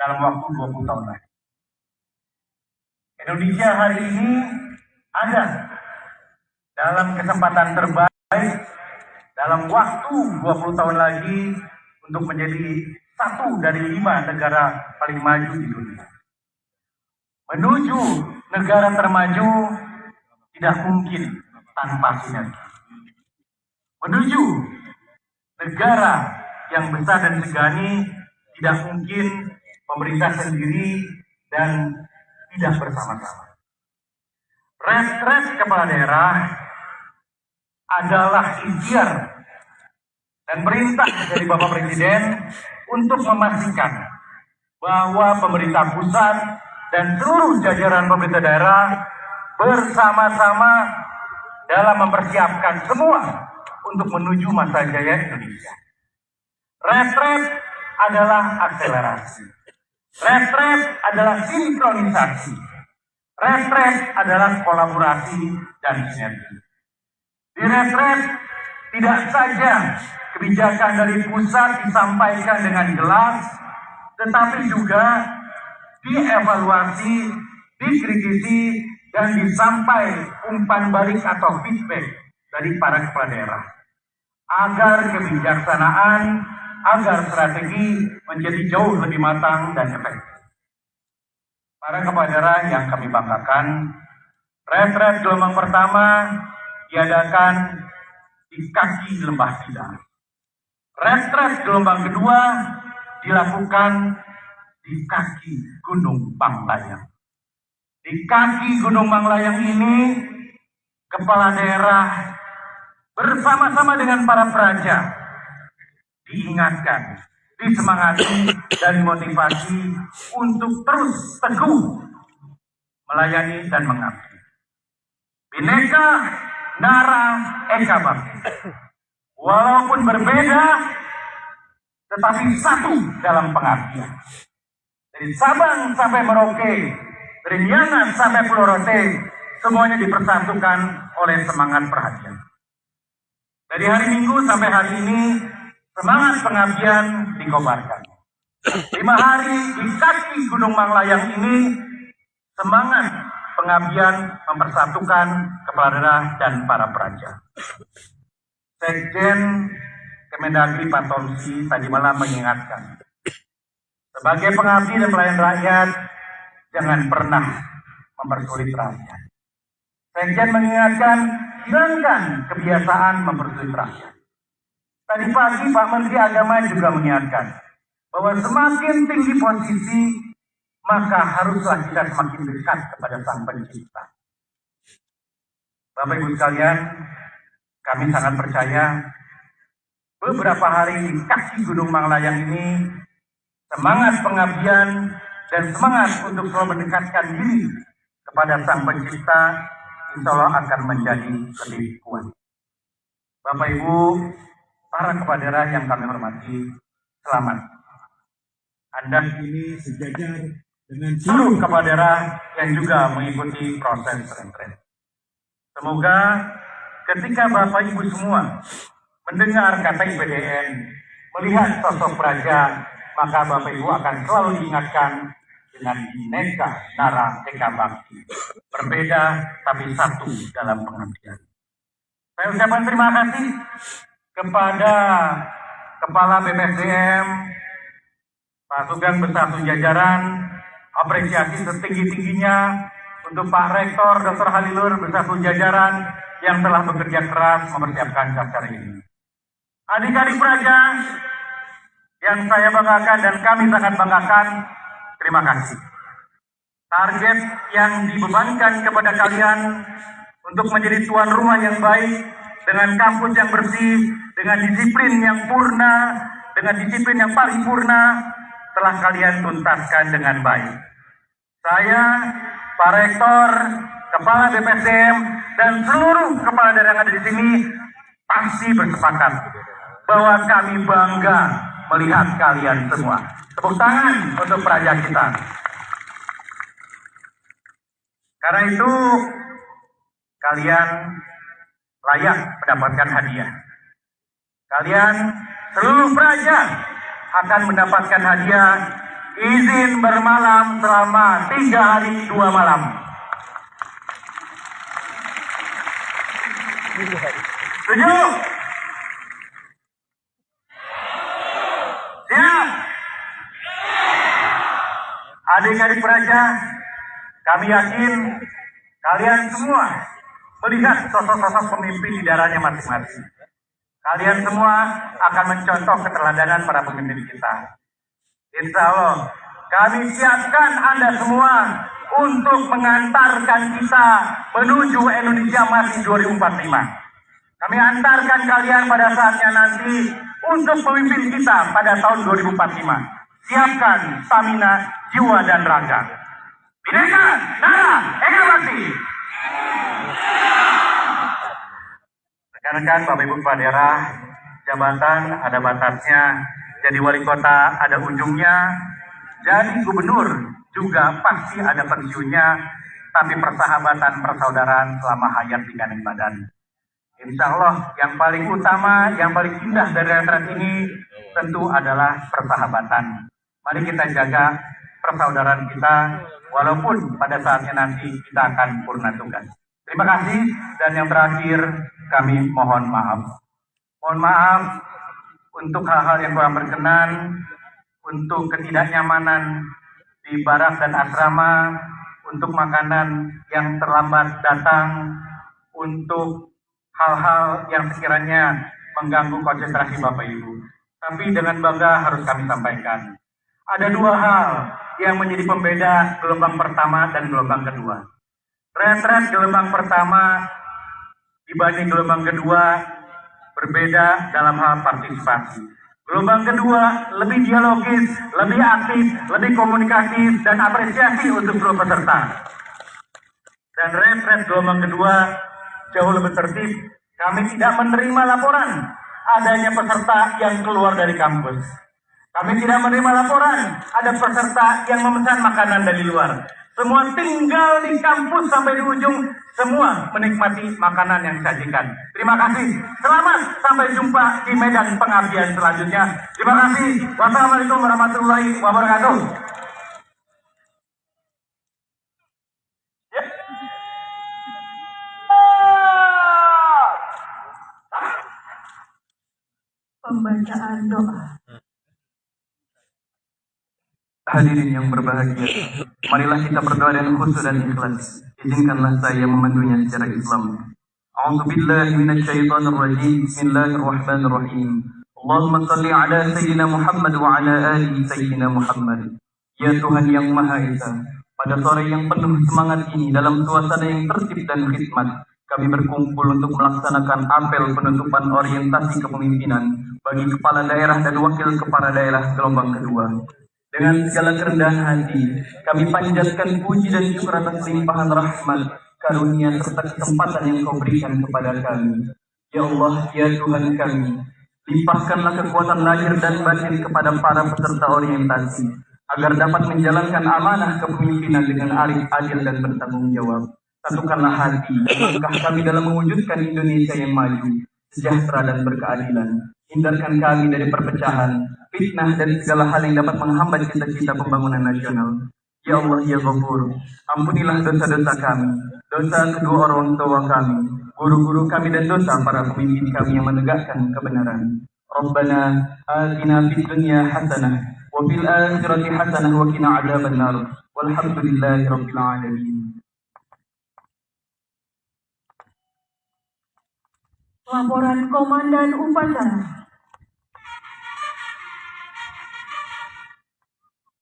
dalam waktu 20 tahun lagi. Indonesia hari ini ada dalam kesempatan terbaik dalam waktu 20 tahun lagi untuk menjadi satu dari 5 negara paling maju di dunia. Menuju negara termaju tidak mungkin tanpa sinergi. Menuju negara yang besar dan segani tidak mungkin pemerintah sendiri dan tidak bersama-sama. Retret kepala daerah adalah ikhtiar dan perintah dari Bapak Presiden untuk memastikan bahwa pemerintah pusat dan seluruh jajaran pemerintah daerah bersama-sama dalam mempersiapkan semua untuk menuju masa jaya Indonesia. Retret adalah akselerasi. Retret adalah sinkronisasi. Retret adalah kolaborasi dan sinergi. Di retret tidak saja kebijakan dari pusat disampaikan dengan jelas, tetapi juga dievaluasi, dikritisi, dan disampaikan umpan balik atau feedback dari para kepala daerah. Agar kebijaksanaan, agar strategi menjadi jauh lebih matang dan efektif. Para kepala daerah yang kami banggakan, retret gelombang pertama diadakan di kaki Lembah Tidar. Retret gelombang kedua dilakukan di kaki Gunung Panglayang. Di kaki Gunung Panglayang ini, kepala daerah bersama-sama dengan para praja diingatkan, disemangati, dan dimotivasi untuk terus teguh melayani dan mengabdi. Bhinneka Nara Eka Bakti. Walaupun berbeda, tetapi satu dalam pengabdian. Dari Sabang sampai Merauke, dari Miangas sampai Pulau Rote, semuanya dipersatukan oleh semangat perhatian. Dari hari Minggu sampai hari ini, semangat pengabdian dikobarkan. 5 hari di kaki Gunung Panglayang ini, semangat pengabdian mempersatukan kepala daerah dan para praja. Sekjen Kemendagri Pak Tomsi tadi malam mengingatkan, sebagai pengabdi dan pelayan rakyat, jangan pernah mempersulit rakyat. Sekjen mengingatkan, hilangkan kebiasaan mempersulit rakyat. Tadi pagi Pak Menteri Agama juga mengingatkan bahwa semakin tinggi posisi, maka haruslah kita semakin dekat kepada Sang Pencipta. Bapak Ibu sekalian, kami sangat percaya beberapa hari di kaki Gunung Panglayang ini, semangat pengabdian dan semangat untuk selalu mendekatkan diri kepada Sang Pencipta, insya Allah akan menjadi lebih kuat. Bapak Ibu, para kepala daerah yang kami hormati, selamat. Anda ini sejajar dengan seluruh kepala daerah yang juga mengikuti proses retret. Semoga ketika Bapak Ibu semua mendengar kata IPDN, melihat sosok praja, maka Bapak Ibu akan selalu diingatkan dengan Bhinneka Nara Eka Bakti. Berbeda tapi satu dalam pengabdian. Saya ucapkan terima kasih kepada Kepala BPSDM, Pak Sugeng beserta jajaran, apresiasi setinggi-tingginya untuk Pak Rektor Dr. Halilur beserta jajaran yang telah bekerja keras mempersiapkan acara ini. Adik-adik praja yang saya banggakan dan kami sangat banggakan, terima kasih. Target yang dibebankan kepada kalian untuk menjadi tuan rumah yang baik, dengan kampus yang bersih, dengan disiplin yang purna, dengan disiplin yang paripurna, telah kalian tuntaskan dengan baik. Saya, Pak Rektor, Kepala BPSDM, dan seluruh kepala daerah yang ada di sini pasti bersepakat bahwa kami bangga melihat kalian semua. Tepuk tangan untuk praja kita. Karena itu, kalian layak mendapatkan hadiah. Kalian seluruh praja akan mendapatkan hadiah izin bermalam selama 3 hari 2 malam. Setuju? Siap? Adik-adik peraja, kami yakin kalian semua melihat sosok-sosok pemimpin di daerahnya masing-masing. Kalian semua akan mencontoh keteladanan para pemimpin kita. Insya Allah, kami siapkan Anda semua untuk mengantarkan kita menuju Indonesia Emas 2045. Kami antarkan kalian pada saatnya nanti untuk pemimpin kita pada tahun 2045. Siapkan stamina, jiwa, dan raga. Bhinneka, Nara, Eka Bakti. Rekan-rekan, Bapak Ibu Kepala Daerah, jabatan ada batasnya, jadi wali kota ada ujungnya, jadi gubernur juga pasti ada pensiunnya, tapi persahabatan persaudaraan selama hayat di kandang badan. Insya Allah yang paling utama, yang paling indah dari retret ini tentu adalah persahabatan. Mari kita jaga persaudaraan kita, walaupun pada saatnya nanti kita akan purna tugas. Terima kasih, dan yang terakhir kami mohon maaf. Mohon maaf untuk hal-hal yang kurang berkenan, untuk ketidaknyamanan di barak dan asrama, untuk makanan yang terlambat datang, untuk hal-hal yang sekiranya mengganggu konsentrasi Bapak Ibu. Tapi dengan bangga harus kami sampaikan, ada 2 hal yang menjadi pembeda gelombang pertama dan gelombang kedua. Retret gelombang pertama dibanding gelombang kedua berbeda dalam hal partisipasi. Gelombang kedua lebih dialogis, lebih aktif, lebih komunikatif, dan apresiasi untuk seluruh peserta. Dan retret gelombang kedua jauh lebih tertib. Kami tidak menerima laporan adanya peserta yang keluar dari kampus. Kami tidak menerima laporan ada peserta yang memesan makanan dari luar. Semua tinggal di kampus sampai di ujung, semua menikmati makanan yang disajikan. Terima kasih. Selamat sampai jumpa di medan pengabdian selanjutnya. Terima kasih. Wassalamualaikum warahmatullahi wabarakatuh. Pembacaan doa. Hadirin yang berbahagia, marilah kita berdoa dengan khusyuk dan ikhlas. Izinkanlah saya memandunya secara Islam. A'udzubillahi minasyaitonir rajim. Bismillahirrahmanirrahim. Allahumma shalli ala sayyidina Muhammad wa ala ali sayyidina Muhammad. Ya Tuhan yang Maha Esa, pada sore yang penuh semangat ini dalam suasana yang tertib dan khidmat, kami berkumpul untuk melaksanakan apel penutupan orientasi kepemimpinan bagi kepala daerah dan wakil kepala daerah gelombang kedua. Dengan segala kerendahan hati, kami panjatkan puji dan syukur atas limpahan rahmat, karunia serta kesempatan yang Kau berikan kepada kami. Ya Allah, ya Tuhan kami, limpahkanlah kekuatan lahir dan batin kepada para peserta orientasi, agar dapat menjalankan amanah kepemimpinan dengan arif, adil, dan bertanggung jawab. Satukanlah hati dan langkah kami dalam mewujudkan Indonesia yang maju, sejahtera, dan berkeadilan. Hindarkan kami dari perpecahan, fitnah, dan segala hal yang dapat menghambat cita-cita pembangunan nasional. Ya Allah, ya Ghafur, ampunilah dosa-dosa kami, dosa kedua orang tua kami, guru-guru kami, dan dosa para pemimpin kami yang menegakkan kebenaran. Rabbana atina fid dunya hasanah wa fil akhirati hasanah wa qina adzabannar. Walhamdulillahi rabbil alamin. Laporan Komandan Upacara.